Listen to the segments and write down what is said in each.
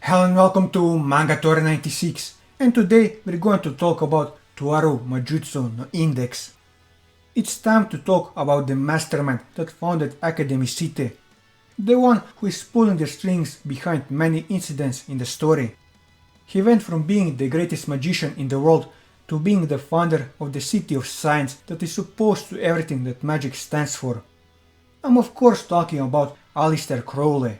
Hello and welcome to Manga Toaru 96, and today we're going to talk about Toaru Majutsu no Indeks. It's time to talk about the mastermind that founded Academy City, the one who is pulling the strings behind many incidents in the story. He went from being the greatest magician in the world to being the founder of the City of Science that is opposed to everything that magic stands for. I'm of course talking about Aleister Crowley.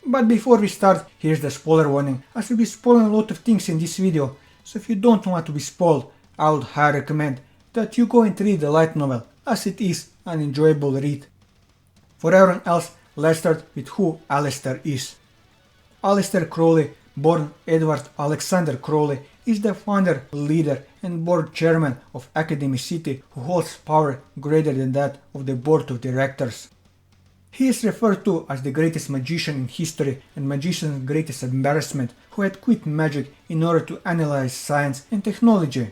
But before we start, here's the spoiler warning, as we'll be spoiling a lot of things in this video, so if you don't want to be spoiled, I would highly recommend that you go and read the light novel, as it is an enjoyable read. For everyone else, let's start with who Aleister is. Aleister Crowley, born Edward Alexander Crowley, is the founder, leader and board chairman of Academy City who holds power greater than that of the board of directors. He is referred to as the greatest magician in history and magician's greatest embarrassment who had quit magic in order to analyze science and technology.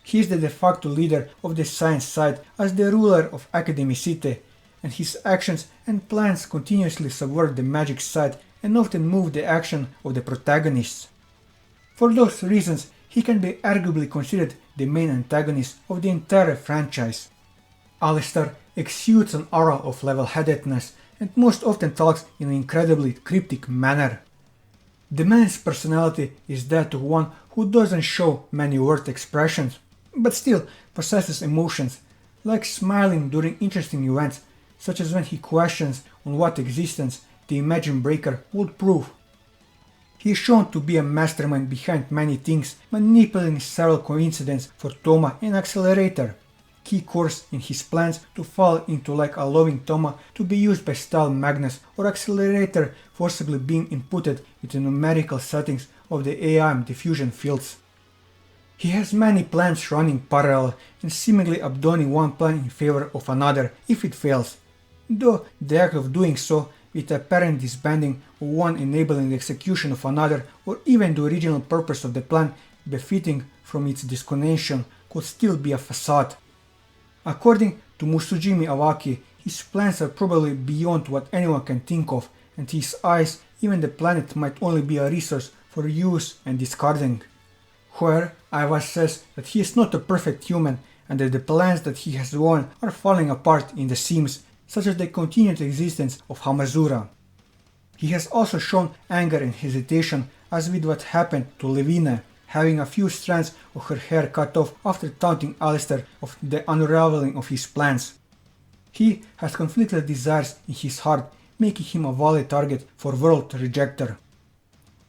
He is the de facto leader of the science side as the ruler of Academy City, and his actions and plans continuously subvert the magic side and often move the action of the protagonists. For those reasons, he can be arguably considered the main antagonist of the entire franchise. Aleister exudes an aura of level-headedness and most often talks in an incredibly cryptic manner. The man's personality is that of one who doesn't show many word expressions, but still possesses emotions, like smiling during interesting events, such as when he questions on what existence the Imagine Breaker would prove. He is shown to be a mastermind behind many things, manipulating several coincidences for Toma and Accelerator. Key cores in his plans to fall into like allowing Toma to be used by Style Magnus or Accelerator forcibly being inputted with the numerical settings of the AIM diffusion fields. He has many plans running parallel and seemingly abandoning one plan in favor of another if it fails, though the act of doing so with apparent disbanding of one enabling the execution of another or even the original purpose of the plan benefiting from its disconnection could still be a facade. According to Musujimi Awaki, his plans are probably beyond what anyone can think of, and to his eyes even the planet might only be a resource for use and discarding. However, Iwa says that he is not a perfect human and that the plans that he has won are falling apart in the seams, such as the continued existence of Hamazura. He has also shown anger and hesitation as with what happened to Levine, having a few strands of her hair cut off after taunting Aleister of the unraveling of his plans. He has conflicted desires in his heart, making him a valid target for World Rejector.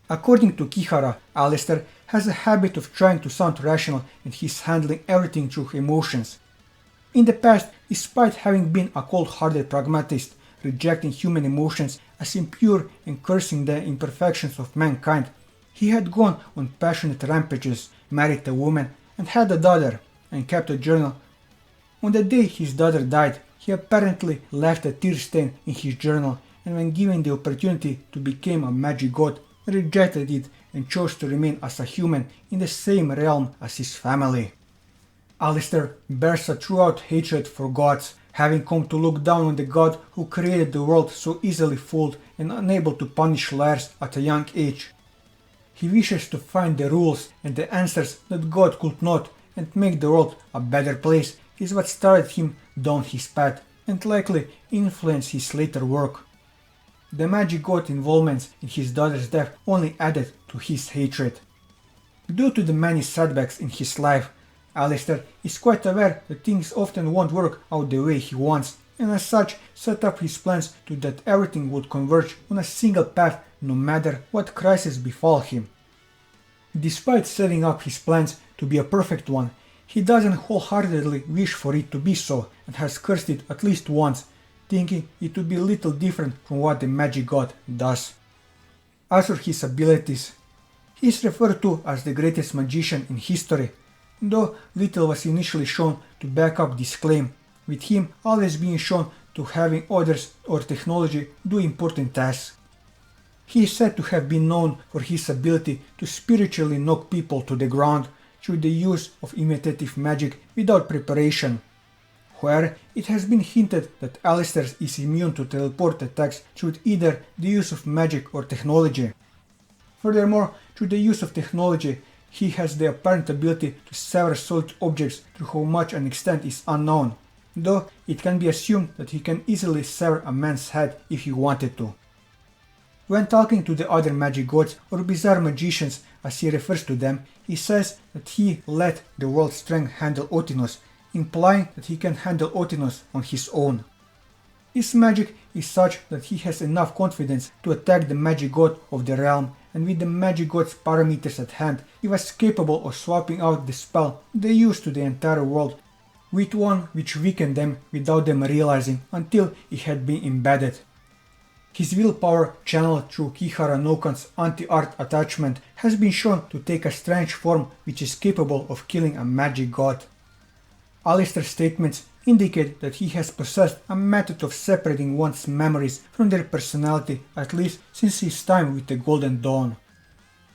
According to Kihara, Aleister has a habit of trying to sound rational and he is handling everything through emotions. In the past, despite having been a cold-hearted pragmatist, rejecting human emotions as impure and cursing the imperfections of mankind, he had gone on passionate rampages, married a woman, and had a daughter, and kept a journal. On the day his daughter died, he apparently left a tear stain in his journal, and when given the opportunity to become a magic god, rejected it and chose to remain as a human in the same realm as his family. Aleister bears a throughout hatred for gods, having come to look down on the god who created the world so easily fooled and unable to punish liars at a young age. He wishes to find the rules and the answers that God could not and make the world a better place is what started him down his path and likely influenced his later work. The magic god involvements in his daughter's death only added to his hatred. Due to the many setbacks in his life, Aleister is quite aware that things often won't work out the way he wants, and as such set up his plans to that everything would converge on a single path no matter what crisis befall him. Despite setting up his plans to be a perfect one, he doesn't wholeheartedly wish for it to be so and has cursed it at least once, thinking it to be a little different from what the magic god does. As for his abilities, he is referred to as the greatest magician in history, though little was initially shown to back up this claim, with him always being shown to having others or technology do important tasks. He is said to have been known for his ability to spiritually knock people to the ground through the use of imitative magic without preparation. However, it has been hinted that Aleister is immune to teleport attacks through either the use of magic or technology. Furthermore, through the use of technology, he has the apparent ability to sever solid objects through how much an extent is unknown, though it can be assumed that he can easily sever a man's head if he wanted to. When talking to the other magic gods, or bizarre magicians as he refers to them, he says that he let the world's strength handle Otinos, implying that he can handle Otinos on his own. His magic is such that he has enough confidence to attack the magic god of the realm, and with the magic god's parameters at hand, he was capable of swapping out the spell they used to the entire world with one which weakened them without them realizing until it had been embedded. His willpower, channeled through Kihara no Kan's anti-art attachment, has been shown to take a strange form which is capable of killing a magic god. Aleister's statements indicate that he has possessed a method of separating one's memories from their personality, at least since his time with the Golden Dawn.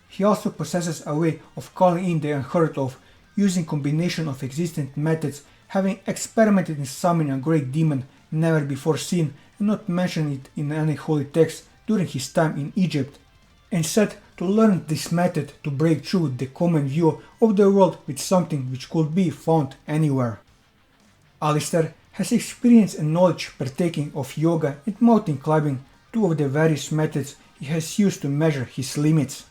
He also possesses a way of calling in the unheard of, using combination of existing methods, having experimented in summoning a great demon never before seen and not mentioned it in any holy text during his time in Egypt, and said to learn this method to break through the common view of the world with something which could be found anywhere. Aleister has experience and knowledge partaking of yoga and mountain climbing, two of the various methods he has used to measure his limits.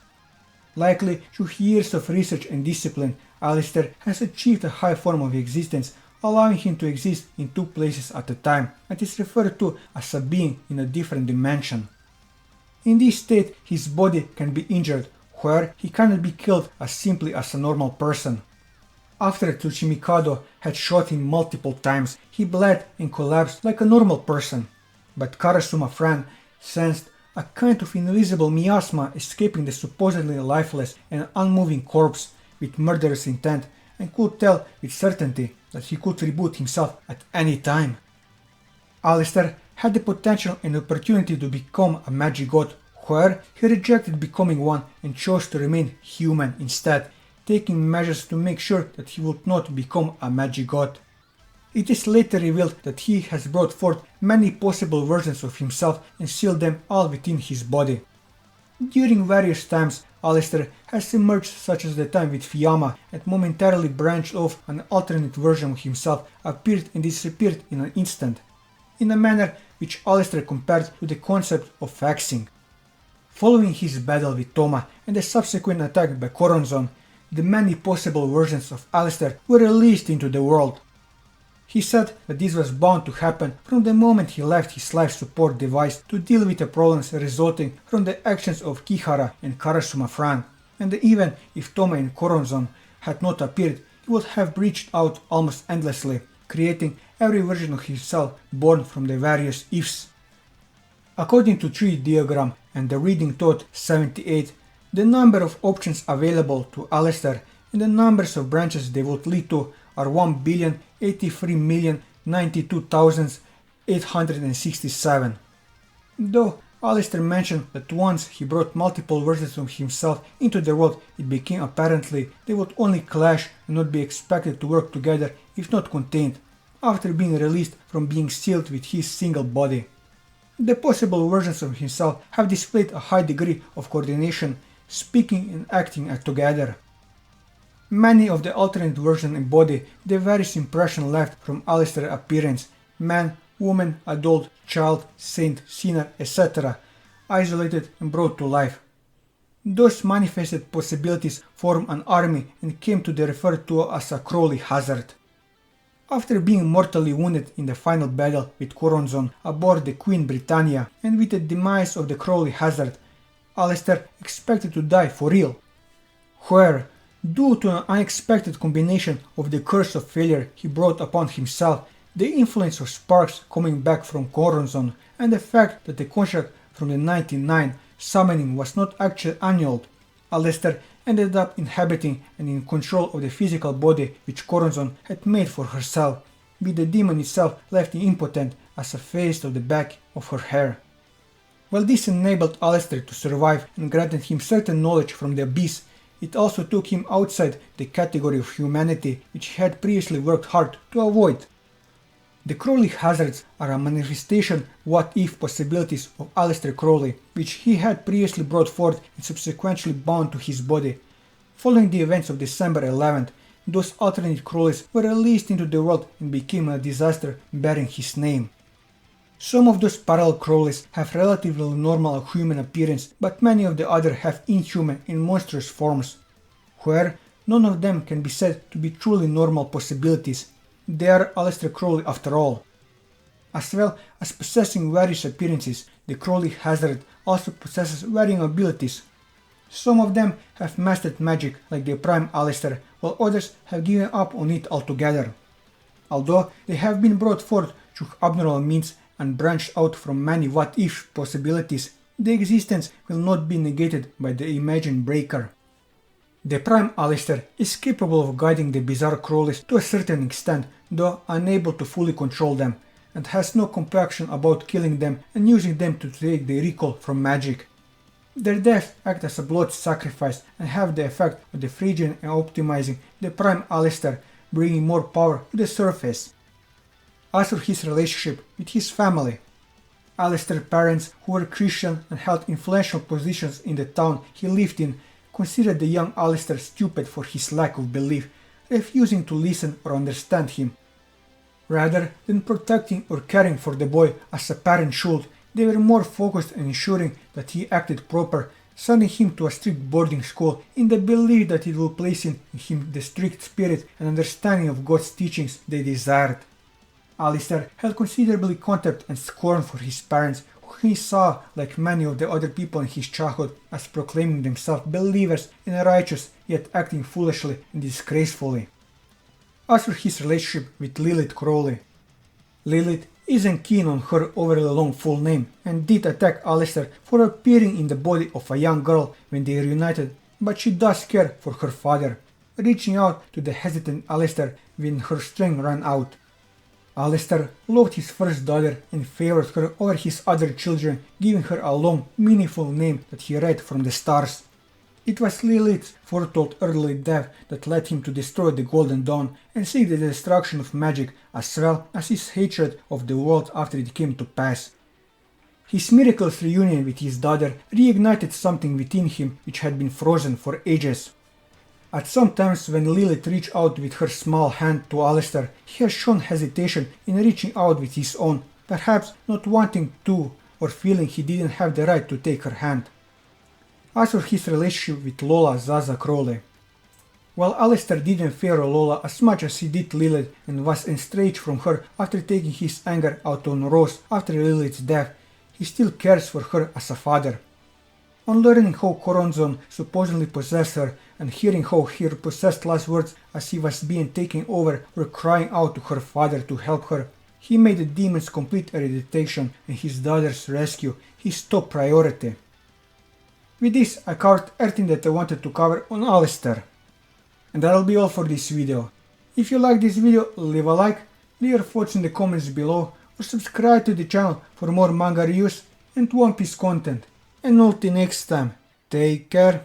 Likely through years of research and discipline, Aleister has achieved a high form of existence, allowing him to exist in two places at a time, and is referred to as a being in a different dimension. In this state, his body can be injured, where he cannot be killed as simply as a normal person. After Tsuchimikado had shot him multiple times, he bled and collapsed like a normal person, but Karasuma Fran sensed a kind of invisible miasma escaping the supposedly lifeless and unmoving corpse with murderous intent, and could tell with certainty that he could reboot himself at any time. Aleister had the potential and opportunity to become a magic god, where he rejected becoming one and chose to remain human instead, taking measures to make sure that he would not become a magic god. It is later revealed that he has brought forth many possible versions of himself and sealed them all within his body. During various times, Aleister has emerged, such as the time with Fiyama, and momentarily branched off an alternate version of himself, appeared and disappeared in an instant, in a manner which Aleister compared to the concept of faxing. Following his battle with Toma and the subsequent attack by Koronzon, the many possible versions of Aleister were released into the world. He said that this was bound to happen from the moment he left his life support device to deal with the problems resulting from the actions of Kihara and Karasuma Fran, and that even if Toma and Koronzon had not appeared, he would have reached out almost endlessly, creating every version of himself born from the various ifs. According to Tree Diagram and the Reading Thought 78, the number of options available to Aleister and the numbers of branches they would lead to are 1,083,092,867. Though Aleister mentioned that once he brought multiple versions of himself into the world, it became apparently they would only clash and not be expected to work together if not contained, after being released from being sealed with his single body. The possible versions of himself have displayed a high degree of coordination, speaking and acting together. Many of the alternate versions embody the various impressions left from Aleister's appearance: man, woman, adult, child, saint, sinner, etc., isolated and brought to life. Those manifested possibilities formed an army and came to be referred to as a Crowley hazard. After being mortally wounded in the final battle with Koronzon aboard the Queen Britannia, and with the demise of the Crowley hazard, Aleister expected to die for real, where, due to an unexpected combination of the curse of failure he brought upon himself, the influence of sparks coming back from Koronzon, and the fact that the contract from the 99 summoning was not actually annulled, Aleister ended up inhabiting and in control of the physical body which Koronzon had made for herself, with the demon itself left impotent as a face of the back of her hair. While this enabled Aleister to survive and granted him certain knowledge from the abyss, it also took him outside the category of humanity which he had previously worked hard to avoid. The Crowley hazards are a manifestation what-if possibilities of Aleister Crowley, which he had previously brought forth and subsequently bound to his body. Following the events of December 11th, those alternate Crowleys were released into the world and became a disaster bearing his name. Some of those parallel Crowleys have relatively normal human appearance, but many of the others have inhuman and monstrous forms, where none of them can be said to be truly normal possibilities. They are Aleister Crowley after all. As well as possessing various appearances, the Crowley hazard also possesses varying abilities. Some of them have mastered magic like the Prime Aleister, while others have given up on it altogether. Although they have been brought forth through abnormal means and branched out from many what-if possibilities, their existence will not be negated by the imagined breaker. The Prime Aleister is capable of guiding the bizarre Crowleys to a certain extent, though unable to fully control them, and has no compunction about killing them and using them to take the recall from magic. Their deaths act as a blood sacrifice and have the effect of defraging and optimizing the Prime Aleister, bringing more power to the surface. As for his relationship with his family, Aleister's parents, who were Christian and held influential positions in the town he lived in, considered the young Aleister stupid for his lack of belief, refusing to listen or understand him. Rather than protecting or caring for the boy as a parent should, they were more focused on ensuring that he acted proper, sending him to a strict boarding school in the belief that it will place in him the strict spirit and understanding of God's teachings they desired. Aleister had considerably contempt and scorn for his parents, who he saw, like many of the other people in his childhood, as proclaiming themselves believers and righteous, yet acting foolishly and disgracefully. As for his relationship with Lilith Crowley, Lilith isn't keen on her overly long full name and did attack Aleister for appearing in the body of a young girl when they reunited, but she does care for her father, reaching out to the hesitant Aleister when her strength ran out. Aleister loved his first daughter and favored her over his other children, giving her a long, meaningful name that he read from the stars. It was Lilith's foretold early death that led him to destroy the Golden Dawn and seek the destruction of magic, as well as his hatred of the world after it came to pass. His miraculous reunion with his daughter reignited something within him which had been frozen for ages. At some times when Lilith reached out with her small hand to Aleister, he has shown hesitation in reaching out with his own, perhaps not wanting to or feeling he didn't have the right to take her hand. As for his relationship with Lola Zaza Crowley, while Aleister didn't fear Lola as much as he did Lilith and was estranged from her after taking his anger out on Rose after Lilith's death, he still cares for her as a father. On learning how Coronzon supposedly possessed her and hearing how her possessed last words as he was being taken over were crying out to her father to help her, he made the demon's complete eradication and his daughter's rescue his top priority. With this, I covered everything that I wanted to cover on Aleister. And that'll be all for this video. If you like this video, leave a like, leave your thoughts in the comments below, or subscribe to the channel for more manga reviews and One Piece content. And until next time, take care.